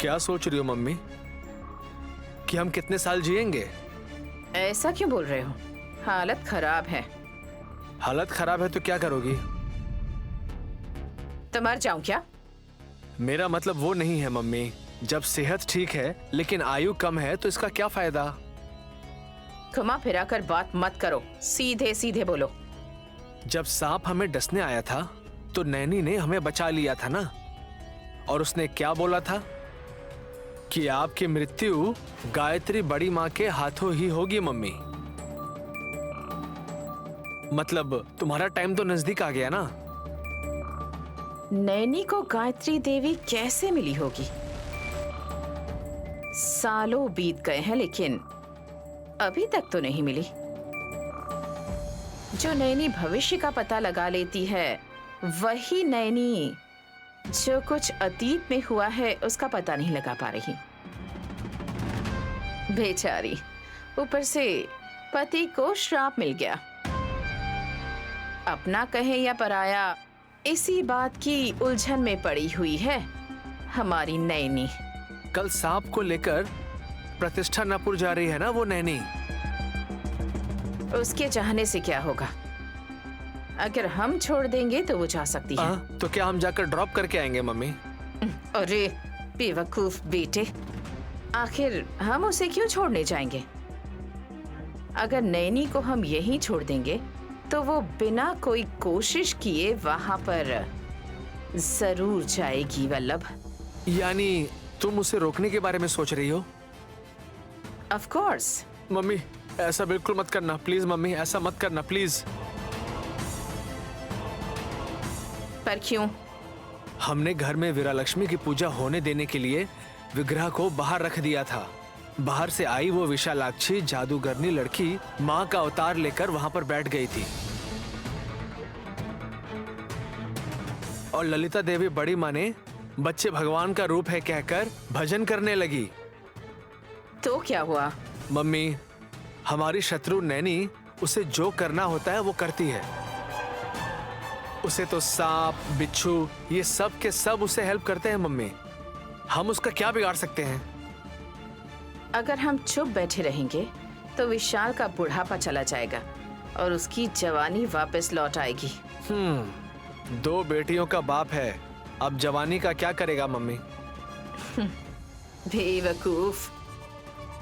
क्या सोच रही हो मम्मी कि हम कितने साल जिएंगे? ऐसा क्यों बोल रहे हो? हालत खराब है। हालत खराब है तो क्या करोगी? तो मर जाऊं क्या? मेरा मतलब वो नहीं है मम्मी। जब सेहत ठीक है लेकिन आयु कम है तो इसका क्या फायदा? घुमा फिरा कर बात मत करो, सीधे सीधे बोलो। जब सांप हमें डसने आया था तो नैनी ने हमें बचा लिया था ना। और उसने क्या बोला था कि आपकी मृत्यु गायत्री बड़ी माँ के हाथों ही होगी मम्मी। मतलब तुम्हारा टाइम तो नजदीक आ गया ना। नैनी को गायत्री देवी कैसे मिली होगी? सालों बीत गए हैं लेकिन अभी तक तो नहीं मिली। जो नैनी भविष्य का पता लगा लेती है वही नैनी जो कुछ अतीत में हुआ है उसका पता नहीं लगा पा रही। बेचारी, ऊपर से पति को श्राप मिल गया। अपना कहे या पराया, इसी बात की उलझन में पड़ी हुई है हमारी नैनी। कल सांप को लेकर प्रतिष्ठा नपुर जा रही है ना वो नैनी। उसके चाहने से क्या होगा? अगर हम छोड़ देंगे तो वो जा सकती है। तो क्या हम जाकर ड्रॉप करके आएंगे मम्मी? अरे बेवकूफ बेटे, आखिर हम उसे क्यों छोड़ने जाएंगे? अगर नैनी को हम यहीं छोड़ देंगे तो वो बिना कोई कोशिश किए वहां पर जरूर जाएगी वल्लभ। यानी तुम उसे रोकने के बारे में सोच रही हो? Of course. मम्मी ऐसा बिल्कुल मत करना प्लीज। मम्मी ऐसा मत करना प्लीज। पर क्यों? हमने घर में वीरालक्ष्मी की पूजा होने देने के लिए विग्रह को बाहर रख दिया था। बाहर से आई वो विशालाक्षी जादूगरनी लड़की माँ का अवतार लेकर वहां पर बैठ गई थी और ललिता देवी बड़ी माँ ने बच्चे भगवान का रूप है कहकर भजन करने लगी। तो क्या हुआ? मम्मी हमारी शत्रु नैनी उसे जो करना होता है वो करती है। उसे तो सांप बिच्छू ये सब के सब उसे हेल्प करते हैं मम्मी। हम उसका क्या बिगाड़ सकते हैं? अगर हम चुप बैठे रहेंगे तो विशाल का बुढ़ापा चला जाएगा और उसकी जवानी वापस लौट आएगी। 2 बेटियों का बाप है, अब जवानी का क्या करेगा मम्मी? बेवकूफ,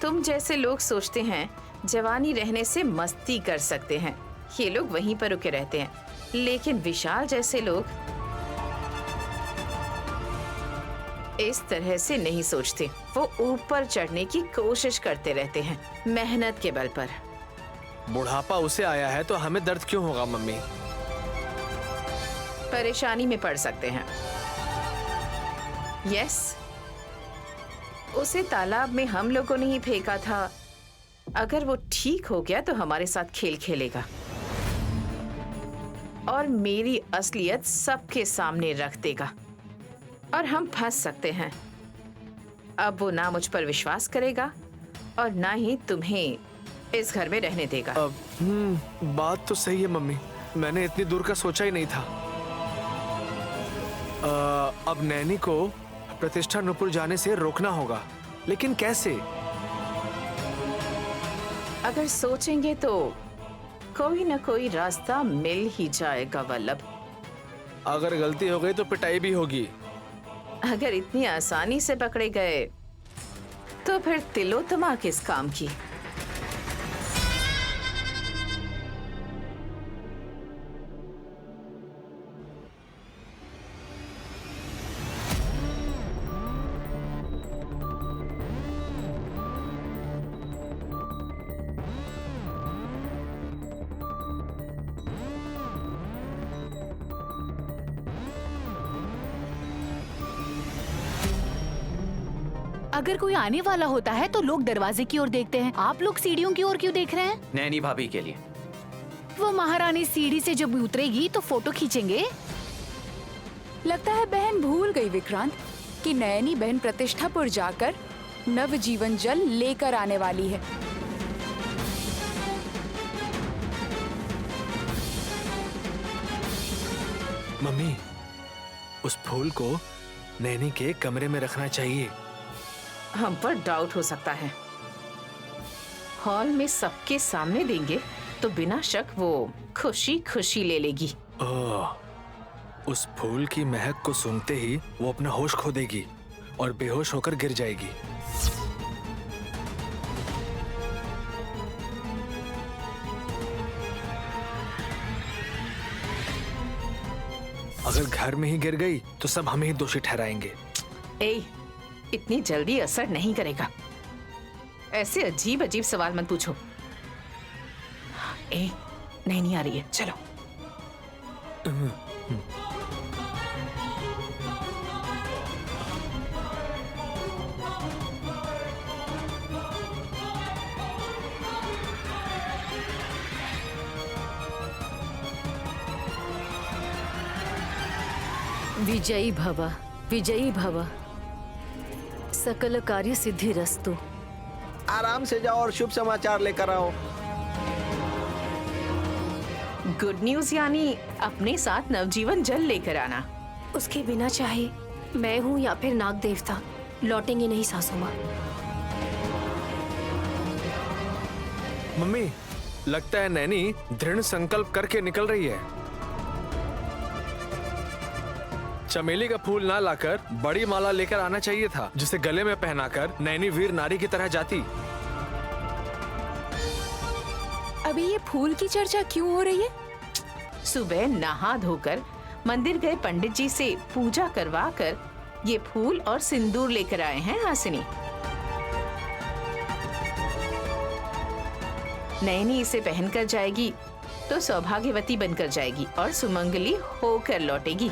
तुम जैसे लोग सोचते हैं जवानी रहने से मस्ती कर सकते हैं। ये लोग वहीं पर रुके रहते हैं, लेकिन विशाल जैसे लोग इस तरह से नहीं सोचते। वो ऊपर चढ़ने की कोशिश करते रहते हैं मेहनत के बल पर। बुढ़ापा उसे आया है तो हमें दर्द क्यों होगा मम्मी? परेशानी में पड़ सकते हैं। यस, उसे तालाब में हम लोगों ने ही फेंका था। अगर वो ठीक हो गया तो हमारे साथ खेल खेलेगा और मेरी असलियत सबके सामने रख देगा और हम फंस सकते हैं। अब वो ना मुझ पर विश्वास करेगा और ना ही तुम्हें इस घर में रहने देगा। बात तो सही है मम्मी, मैंने इतनी दूर का सोचा ही नहीं था। अब नैनी को प्रतिष्ठा नुपुर जाने से रोकना होगा, लेकिन कैसे? अगर सोचेंगे तो कोई ना कोई रास्ता मिल ही जाएगा वल्लभ। अगर गलती हो गई तो पिटाई भी होगी। अगर इतनी आसानी से पकड़े गए तो फिर तिलोत्तमा किस काम की? अगर कोई आने वाला होता है तो लोग दरवाजे की ओर देखते हैं, आप लोग सीढ़ियों की ओर क्यों देख रहे हैं? नैनी भाभी के लिए। वो महारानी सीढ़ी से जब उतरेगी तो फोटो खींचेंगे। लगता है बहन भूल गई विक्रांत कि नयनी बहन प्रतिष्ठापुर जाकर नव जीवन जल लेकर आने वाली है। मम्मी, उस फूल को नैनी के कमरे में रखना चाहिए हम पर डाउट हो सकता है। हॉल में सबके सामने देंगे तो बिना शक वो खुशी खुशी ले लेगी। ओह, उस फूल की महक को सुनते ही वो अपना होश खो देगी और बेहोश होकर गिर जाएगी। अगर घर में ही गिर गई तो सब हमें ही दोषी ठहराएंगे। ए, इतनी जल्दी असर नहीं करेगा। ऐसे अजीब अजीब सवाल मत पूछो। ए, नहीं आ रही है, चलो। विजयी भव, विजयी भव, सकल कार्य सिद्धिरस्तु। आराम से जाओ और शुभ समाचार लेकर आओ। गुड न्यूज यानी अपने साथ नवजीवन जल लेकर आना। उसके बिना चाहे मैं हूँ या फिर नाग देवता, लौटेंगे नहीं सासू माँ। मम्मी, लगता है नैनी दृढ़ संकल्प करके निकल रही है। चमेली का फूल ना लाकर बड़ी माला लेकर आना चाहिए था, जिसे गले में पहनाकर नैनी वीर नारी की तरह जाती। अभी ये फूल की चर्चा क्यों हो रही है? सुबह नहा धोकर मंदिर गए पंडित जी से पूजा करवा कर ये फूल और सिंदूर लेकर आए हैं हासिनी। नैनी इसे पहनकर जाएगी तो सौभाग्यवती बनकर जाएगी और सुमंगली होकर लौटेगी।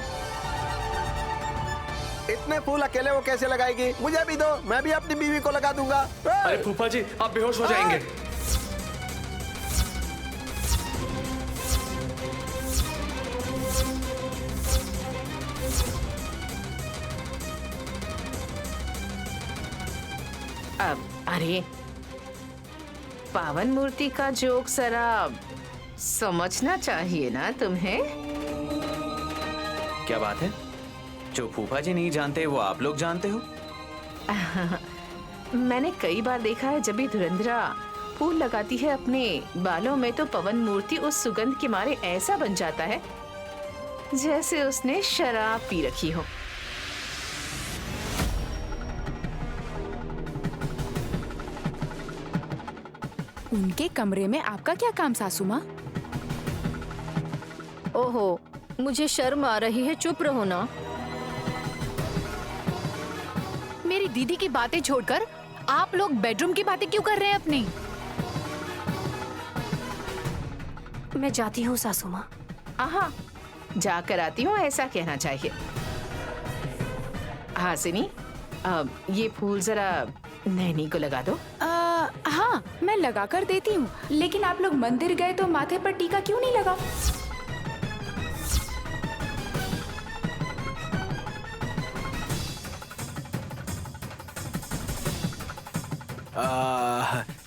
इतने फूल अकेले वो कैसे लगाएगी? मुझे भी दो, मैं भी अपनी बीवी को लगा दूंगा। अरे फूफा जी, आप बेहोश हो जाएंगे। अब अरे पावन मूर्ति का जोक जरा समझना चाहिए ना तुम्हें। क्या बात है? जो फूफा जी नहीं जानते वो आप लोग जानते हो? मैंने कई बार देखा है जब भी धुरंधरा फूल लगाती है अपने बालों में तो पवन मूर्ति उस सुगंध के मारे ऐसा बन जाता है जैसे उसने शराब पी रखी हो। उनके कमरे में आपका क्या काम सासू माँ? ओहो, मुझे शर्म आ रही है, चुप रहो ना। मेरी दीदी की बातें छोड़कर आप लोग बेडरूम की बातें क्यों कर रहे हैं अपनी? मैं जाती हूँ सासू माँ। आहा, जाकर आती हूँ ऐसा कहना चाहिए। हासिनी, ये फूल जरा नैनी को लगा दो। हाँ, मैं लगा कर देती हूँ, लेकिन आप लोग मंदिर गए तो माथे पर टीका क्यों नहीं लगा?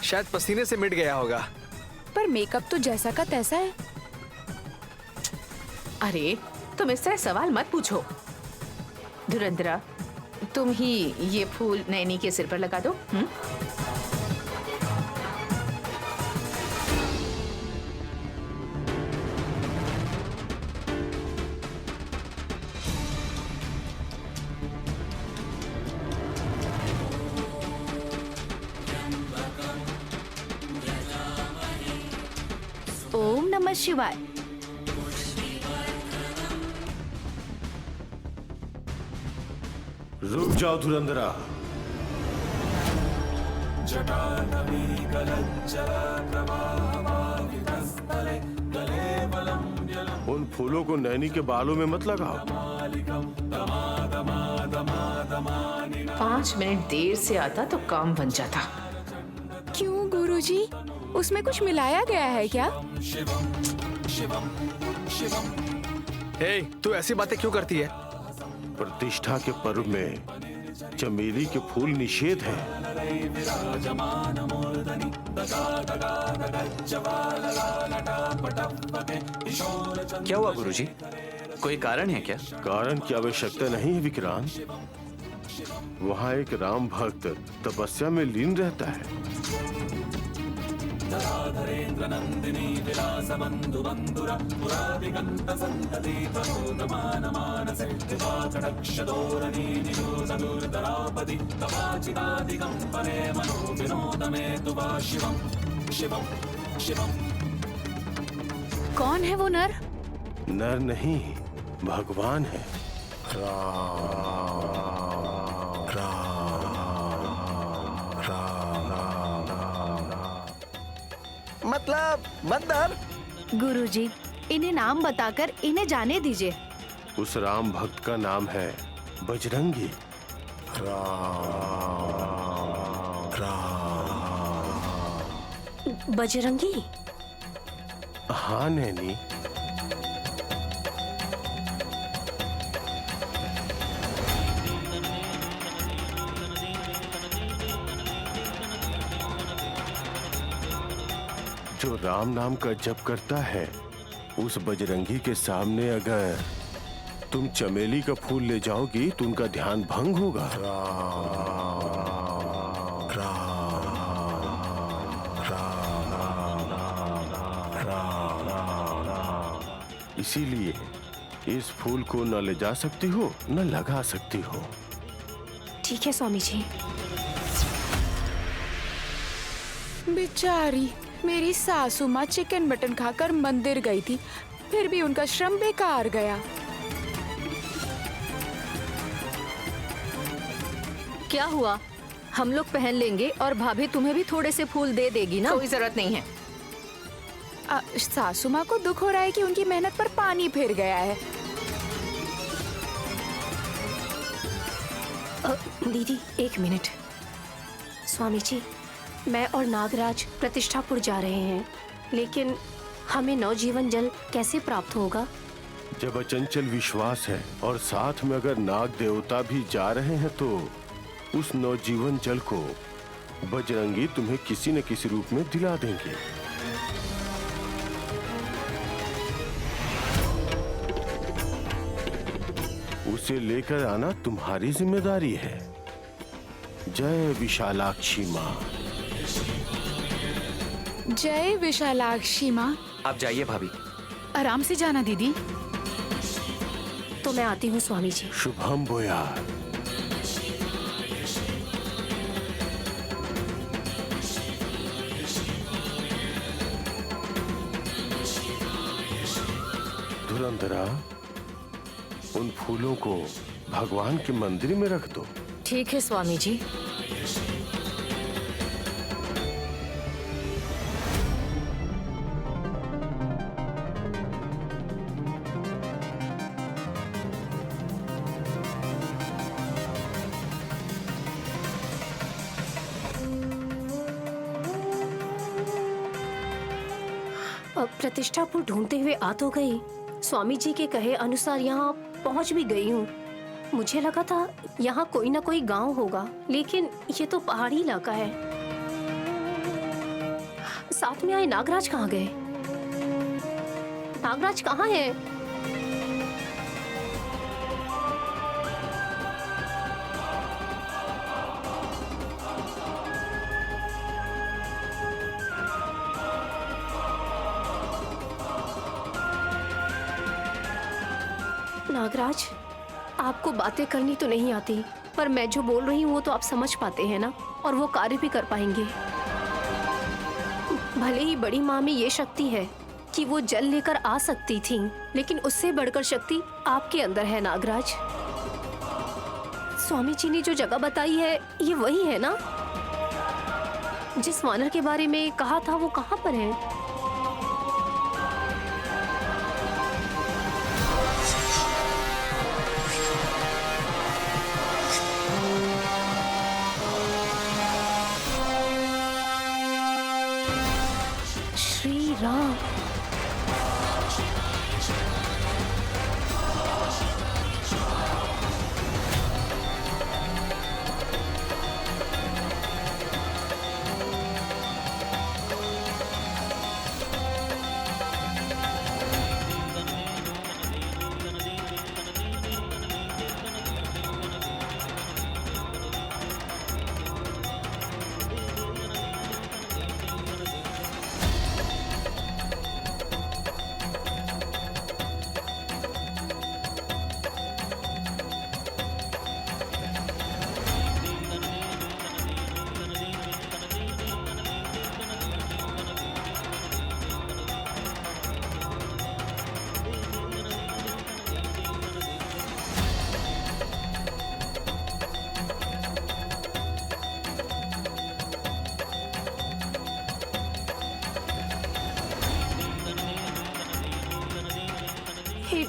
शायद पसीने से मिट गया होगा। पर मेकअप तो जैसा का तैसा है। अरे तुम इस तरह सवाल मत पूछो। धुरंधरा, तुम ही ये फूल नैनी के सिर पर लगा दो। ओम नमः शिवाय। रुक जाओ धुरंधरा। उन फूलों को नैनी के बालों में मत लगाओ। 5 मिनट देर से आता तो काम बन जाता। क्यों गुरुजी? उसमें कुछ मिलाया गया है क्या? हे, तू ऐसी बातें क्यों करती है? प्रतिष्ठा के पर्व में चमेली के फूल निषेध है। क्या हुआ गुरुजी? कोई कारण है क्या? कारण की आवश्यकता नहीं है विक्रांत। वहाँ एक राम भक्त तपस्या में लीन रहता है। कौन है वो नर? नर नहीं, भगवान है। मतलब बंदर। गुरुजी, इन्हें नाम बताकर इन्हें जाने दीजिए। उस राम भक्त का नाम है बजरंगी। बजरंगी? हाँ नैनी, जो राम नाम का जप करता है, उस बजरंगी के सामने अगर तुम चमेली का फूल ले जाओगी तो उनका ध्यान भंग होगा। इसीलिए इस फूल को न ले जा सकती हो न लगा सकती हो। ठीक है स्वामी जी। बेचारी मेरी सासू माँ चिकन मटन खाकर मंदिर गई थी, फिर भी उनका श्रम बेकार गया। क्या हुआ? हम लोग पहन लेंगे और भाभी तुम्हें भी थोड़े से फूल दे देगी ना। कोई जरूरत नहीं है। सासू माँ को दुख हो रहा है कि उनकी मेहनत पर पानी फिर गया है। दीदी एक मिनट। स्वामी जी, मैं और नागराज प्रतिष्ठापुर जा रहे हैं, लेकिन हमें नवजीवन जल कैसे प्राप्त होगा? जब अचंचल विश्वास है और साथ में अगर नाग देवता भी जा रहे हैं तो उस नवजीवन जल को बजरंगी तुम्हें किसी न किसी रूप में दिला देंगे। उसे लेकर आना तुम्हारी जिम्मेदारी है। जय विशालाक्षी माँ। जय विशालाक्षी माँ। आप जाइए भाभी। आराम से जाना दीदी। तो मैं आती हूँ स्वामी जी। शुभम बोयार। धुरंधरा, उन फूलों को भगवान के मंदिर में रख दो। ठीक है स्वामी जी। अब प्रतिष्ठापुर ढूंढते हुए आ तो गई, स्वामी जी के कहे अनुसार यहाँ पहुँच भी गई हूँ। मुझे लगा था यहाँ कोई ना कोई गांव होगा, लेकिन ये तो पहाड़ी इलाका है। साथ में आए नागराज कहाँ गए? नागराज कहाँ है? नागराज, आपको बातें करनी तो नहीं आती, पर मैं जो बोल रही हूँ वो तो आप समझ पाते हैं ना, और वो कार्य भी कर पाएंगे। भले ही बड़ी माँ में ये शक्ति है कि वो जल लेकर आ सकती थी, लेकिन उससे बढ़कर शक्ति आपके अंदर है नागराज। स्वामी जी ने जो जगह बताई है ये वही है ना? जिस वानर के बारे में कहा था वो कहाँ पर है? श्री राम।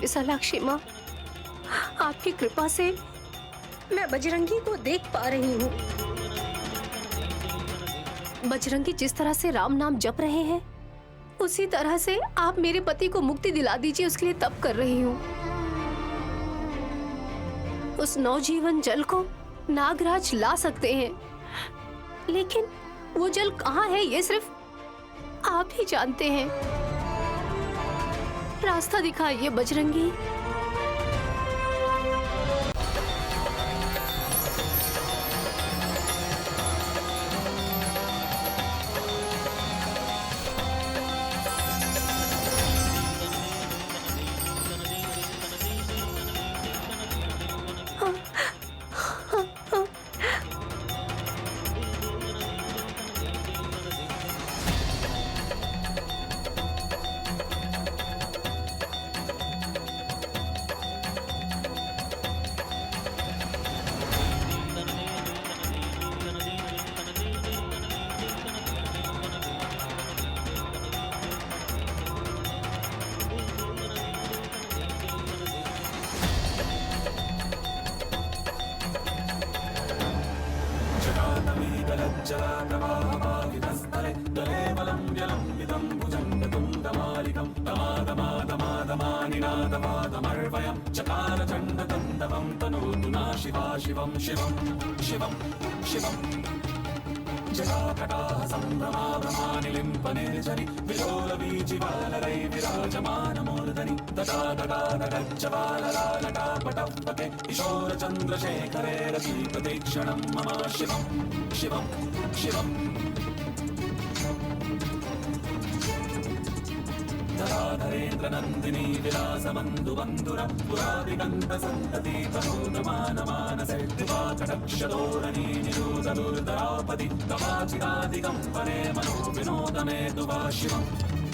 विशालाक्षी माँ, आपकी कृपा से मैं बजरंगी को देख पा रही हूँ। बजरंगी जिस तरह से राम नाम जप रहे हैं, उसी तरह से आप मेरे पति को मुक्ति दिला दीजिए, उसके लिए तप कर रही हूँ। उस नवजीवन जल को नागराज ला सकते हैं, लेकिन वो जल कहाँ है ये सिर्फ आप ही जानते हैं। रास्ता दिखाइए बजरंगी।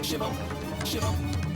शिवम शिवम